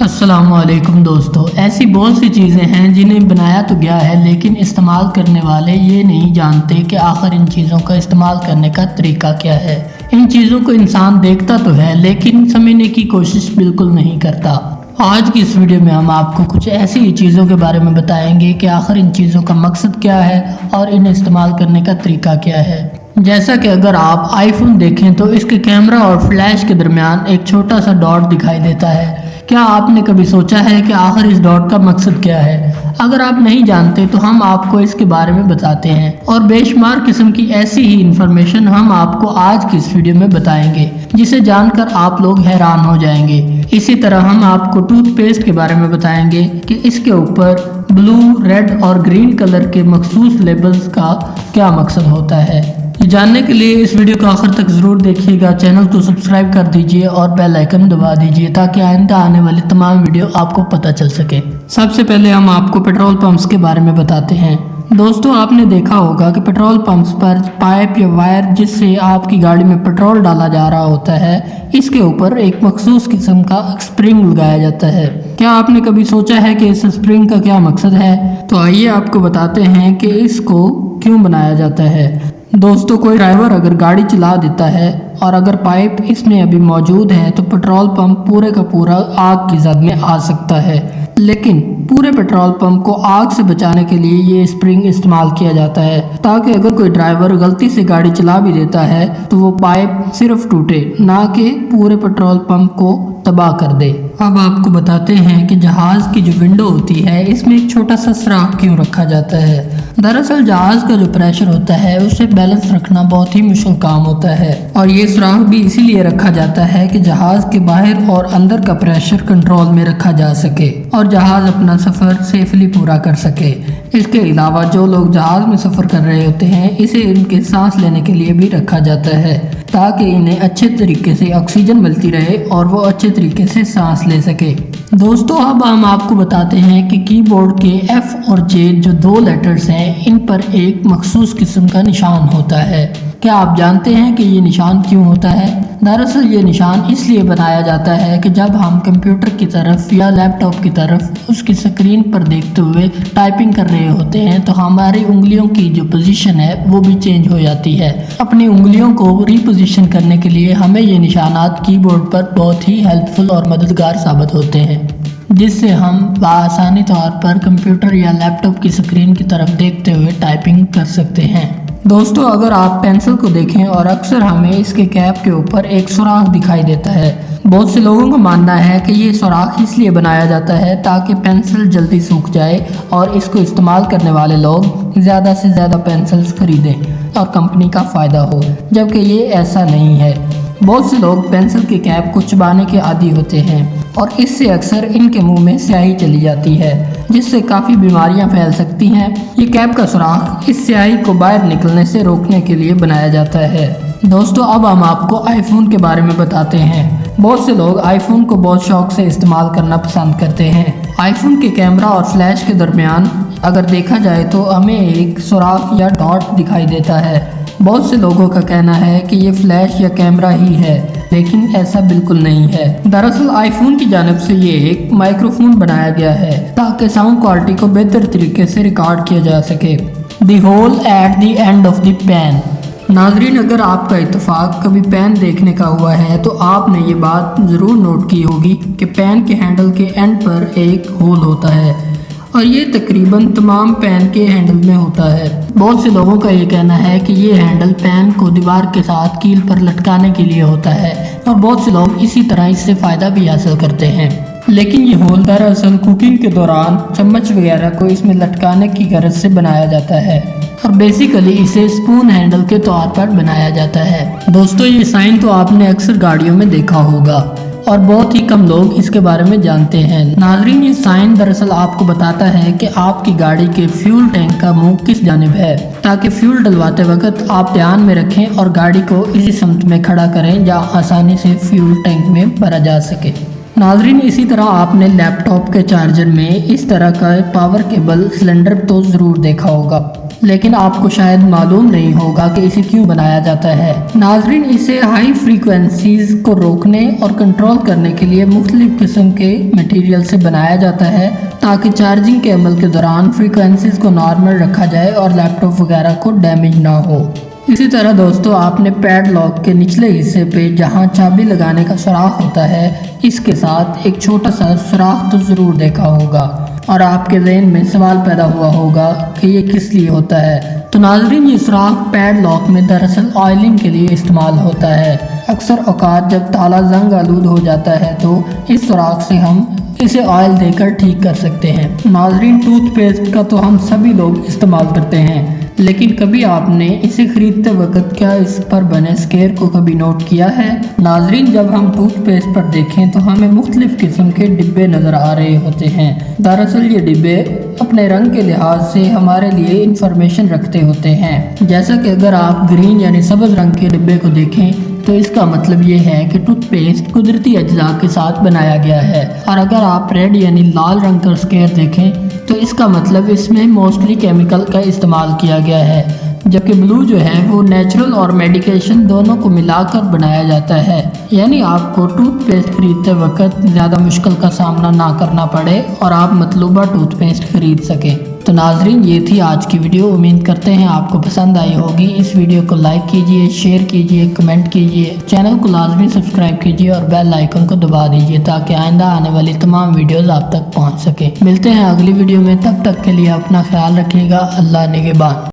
السلام علیکم دوستو، ایسی بہت سی چیزیں ہیں جنہیں بنایا تو گیا ہے لیکن استعمال کرنے والے یہ نہیں جانتے کہ آخر ان چیزوں کا استعمال کرنے کا طریقہ کیا ہے۔ ان چیزوں کو انسان دیکھتا تو ہے لیکن سمجھنے کی کوشش بالکل نہیں کرتا۔ آج کی اس ویڈیو میں ہم آپ کو کچھ ایسی چیزوں کے بارے میں بتائیں گے کہ آخر ان چیزوں کا مقصد کیا ہے اور انہیں استعمال کرنے کا طریقہ کیا ہے۔ جیسا کہ اگر آپ آئی فون دیکھیں تو اس کے کیمرہ اور فلیش کے درمیان ایک چھوٹا سا ڈاٹ دکھائی دیتا ہے۔ کیا آپ نے کبھی سوچا ہے کہ آخر اس ڈاٹ کا مقصد کیا ہے؟ اگر آپ نہیں جانتے تو ہم آپ کو اس کے بارے میں بتاتے ہیں اور بے شمار قسم کی ایسی ہی انفارمیشن ہم آپ کو آج کی اس ویڈیو میں بتائیں گے جسے جان کر آپ لوگ حیران ہو جائیں گے۔ اسی طرح ہم آپ کو ٹوتھ پیسٹ کے بارے میں بتائیں گے کہ اس کے اوپر بلو، ریڈ اور گرین کلر کے مخصوص لیبلز کا کیا مقصد ہوتا ہے۔ یہ جاننے کے لیے اس ویڈیو کو آخر تک ضرور دیکھیے گا، چینل کو سبسکرائب کر دیجئے اور بیل آئیکن دبا دیجئے تاکہ آئندہ آنے والی تمام ویڈیو آپ کو پتہ چل سکے۔ سب سے پہلے ہم آپ کو پیٹرول پمپس کے بارے میں بتاتے ہیں۔ دوستو، آپ نے دیکھا ہوگا کہ پیٹرول پمپس پر پائپ یا وائر جس سے آپ کی گاڑی میں پیٹرول ڈالا جا رہا ہوتا ہے، اس کے اوپر ایک مخصوص قسم کا اسپرنگ لگایا جاتا ہے۔ کیا آپ نے کبھی سوچا ہے کہ اس اسپرنگ کا کیا مقصد ہے؟ تو آئیے آپ کو بتاتے ہیں کہ اس کو کیوں بنایا جاتا ہے۔ دوستو، کوئی ڈرائیور اگر گاڑی چلا دیتا ہے اور اگر پائپ اس میں ابھی موجود ہے تو پیٹرول پمپ پورے کا پورا آگ کی زد میں آ سکتا ہے، لیکن پورے پیٹرول پمپ کو آگ سے بچانے کے لیے یہ اسپرنگ استعمال کیا جاتا ہے تاکہ اگر کوئی ڈرائیور غلطی سے گاڑی چلا بھی دیتا ہے تو وہ پائپ صرف ٹوٹے، نہ کہ پورے پیٹرول پمپ کو تباہ کر دے۔ اب آپ کو بتاتے ہیں کہ جہاز کی جو ونڈو ہوتی ہے اس میں ایک چھوٹا سا سوراخ کیوں رکھا جاتا ہے۔ دراصل جہاز کا جو پریشر ہوتا ہے اسے بیلنس رکھنا بہت ہی مشکل کام ہوتا ہے، اور یہ سوراخ بھی اسی لیے رکھا جاتا ہے کہ جہاز کے باہر اور اندر کا پریشر کنٹرول میں رکھا جا سکے اور جہاز اپنا سفر سیفلی پورا کر سکے۔ اس کے علاوہ جو لوگ جہاز میں سفر کر رہے ہوتے ہیں اسے ان کے سانس لینے کے لیے بھی رکھا جاتا ہے تاکہ انہیں اچھے طریقے سے آکسیجن ملتی رہے اور وہ اچھے طریقے سے سانس لے سکے۔ دوستو، اب ہم آپ کو بتاتے ہیں کہ کی بورڈ کے ایف اور جے جو دو لیٹرز ہیں ان پر ایک مخصوص قسم کا نشان ہوتا ہے۔ کیا آپ جانتے ہیں کہ یہ نشان کیوں ہوتا ہے؟ دراصل یہ نشان اس لیے بنایا جاتا ہے کہ جب ہم کمپیوٹر کی طرف یا لیپ ٹاپ کی طرف اس کی سکرین پر دیکھتے ہوئے ٹائپنگ کر رہے ہوتے ہیں تو ہماری انگلیوں کی جو پوزیشن ہے وہ بھی چینج ہو جاتی ہے۔ اپنی انگلیوں کو ری پوزیشن کرنے کے لیے ہمیں یہ نشانات کی بورڈ پر بہت ہی ہیلپ فل اور مددگار ثابت ہوتے ہیں، جس سے ہم بآسانی طور پر کمپیوٹر یا لیپ ٹاپ کی سکرین کی طرف دیکھتے ہوئے ٹائپنگ کر سکتے ہیں۔ دوستو، اگر آپ پینسل کو دیکھیں اور اکثر ہمیں اس کے کیپ کے اوپر ایک سوراخ دکھائی دیتا ہے۔ بہت سے لوگوں کا ماننا ہے کہ یہ سوراخ اس لیے بنایا جاتا ہے تاکہ پینسل جلدی سوکھ جائے اور اس کو استعمال کرنے والے لوگ زیادہ سے زیادہ پینسلز خریدیں اور کمپنی کا فائدہ ہو، جبکہ یہ ایسا نہیں ہے۔ بہت سے لوگ پینسل کے کیپ کو چبانے کے عادی ہوتے ہیں اور اس سے اکثر ان کے منہ میں سیاہی چلی جاتی ہے جس سے کافی بیماریاں پھیل سکتی ہیں۔ یہ کیپ کا سوراخ اس سیاہی کو باہر نکلنے سے روکنے کے لیے بنایا جاتا ہے۔ دوستو، اب ہم آپ کو آئی فون کے بارے میں بتاتے ہیں۔ بہت سے لوگ آئی فون کو بہت شوق سے استعمال کرنا پسند کرتے ہیں۔ آئی فون کے کیمرہ اور فلیش کے درمیان اگر دیکھا جائے تو ہمیں ایک سوراخ یا ڈاٹ دکھائی دیتا ہے۔ بہت سے لوگوں کا کہنا ہے کہ یہ فلیش یا کیمرہ ہی ہے، لیکن ایسا بالکل نہیں ہے۔ دراصل آئی فون کی جانب سے یہ ایک مائکرو فون بنایا گیا ہے تاکہ ساؤنڈ کوالٹی کو بہتر طریقے سے ریکارڈ کیا جا سکے۔ The hole at the end of the pen. ناظرین، اگر آپ کا اتفاق کبھی پین دیکھنے کا ہوا ہے تو آپ نے یہ بات ضرور نوٹ کی ہوگی کہ پین کے ہینڈل کے اینڈ پر ایک ہول ہوتا ہے اور یہ تقریباً تمام پین کے ہینڈل میں ہوتا ہے۔ بہت سے لوگوں کا یہ کہنا ہے کہ یہ ہینڈل پین کو دیوار کے ساتھ کیل پر لٹکانے کے لیے ہوتا ہے اور بہت سے لوگ اسی طرح اس سے فائدہ بھی حاصل کرتے ہیں، لیکن یہ ہول دراصل کوکنگ کے دوران چمچ وغیرہ کو اس میں لٹکانے کی غرض سے بنایا جاتا ہے اور بیسیکلی اسے اسپون ہینڈل کے طور پر بنایا جاتا ہے۔ دوستو، یہ سائن تو آپ نے اکثر گاڑیوں میں دیکھا ہوگا اور بہت ہی کم لوگ اس کے بارے میں جانتے ہیں۔ ناظرین، یہ سائن دراصل آپ کو بتاتا ہے کہ آپ کی گاڑی کے فیول ٹینک کا منہ کس جانب ہے تاکہ فیول ڈلواتے وقت آپ دھیان میں رکھیں اور گاڑی کو اسی سمت میں کھڑا کریں جہاں آسانی سے فیول ٹینک میں بھرا جا سکے۔ ناظرین، اسی طرح آپ نے لیپ ٹاپ کے چارجر میں اس طرح کا پاور کیبل سلنڈر تو ضرور دیکھا ہوگا۔ لیکن آپ کو شاید معلوم نہیں ہوگا کہ اسے کیوں بنایا جاتا ہے۔ ناظرین، اسے ہائی فریکوینسیز کو روکنے اور کنٹرول کرنے کے لیے مختلف قسم کے مٹیریل سے بنایا جاتا ہے تاکہ چارجنگ کے عمل کے دوران فریکوینسیز کو نارمل رکھا جائے اور لیپ ٹاپ وغیرہ کو ڈیمیج نہ ہو۔ اسی طرح دوستو، آپ نے پیڈ لاک کے نچلے حصے پہ جہاں چابی لگانے کا سوراخ ہوتا ہے، اس کے ساتھ ایک چھوٹا سا سوراخ تو ضرور دیکھا ہوگا اور آپ کے ذہن میں سوال پیدا ہوا ہوگا کہ یہ کس لیے ہوتا ہے۔ تو ناظرین، یہ سوراخ پیڈ لاک میں دراصل آئلنگ کے لیے استعمال ہوتا ہے۔ اکثر اوقات جب تالا زنگ آلود ہو جاتا ہے تو اس سوراخ سے ہم اسے آئل دے کر ٹھیک کر سکتے ہیں۔ ناظرین، ٹوتھ پیسٹ کا تو ہم سبھی لوگ استعمال کرتے ہیں، لیکن کبھی آپ نے اسے خریدتے وقت کیا اس پر بنے اسکیئر کو کبھی نوٹ کیا ہے؟ ناظرین، جب ہم ٹوتھ پیسٹ پر دیکھیں تو ہمیں مختلف قسم کے ڈبے نظر آ رہے ہوتے ہیں۔ دراصل یہ ڈبے اپنے رنگ کے لحاظ سے ہمارے لیے انفارمیشن رکھتے ہوتے ہیں۔ جیسا کہ اگر آپ گرین یعنی سبز رنگ کے ڈبے کو دیکھیں تو اس کا مطلب یہ ہے کہ ٹوتھ پیسٹ قدرتی اجزاء کے ساتھ بنایا گیا ہے، اور اگر آپ ریڈ یعنی لال رنگ کا اسکیئر دیکھیں تو اس کا مطلب اس میں موسٹلی کیمیکل کا استعمال کیا گیا ہے، جبکہ بلو جو ہے وہ نیچرل اور میڈیکیشن دونوں کو ملا کر بنایا جاتا ہے، یعنی آپ کو ٹوتھ پیسٹ خریدتے وقت زیادہ مشکل کا سامنا نہ کرنا پڑے اور آپ مطلوبہ ٹوتھ پیسٹ خرید سکیں۔ تو ناظرین، یہ تھی آج کی ویڈیو۔ امید کرتے ہیں آپ کو پسند آئی ہوگی۔ اس ویڈیو کو لائک کیجئے، شیئر کیجئے، کمنٹ کیجئے، چینل کو لازمی سبسکرائب کیجئے اور بیل آئیکن کو دبا دیجئے تاکہ آئندہ آنے والی تمام ویڈیوز آپ تک پہنچ سکیں۔ ملتے ہیں اگلی ویڈیو میں، تب تک کے لیے اپنا خیال رکھیے گا۔ اللہ نگہبان۔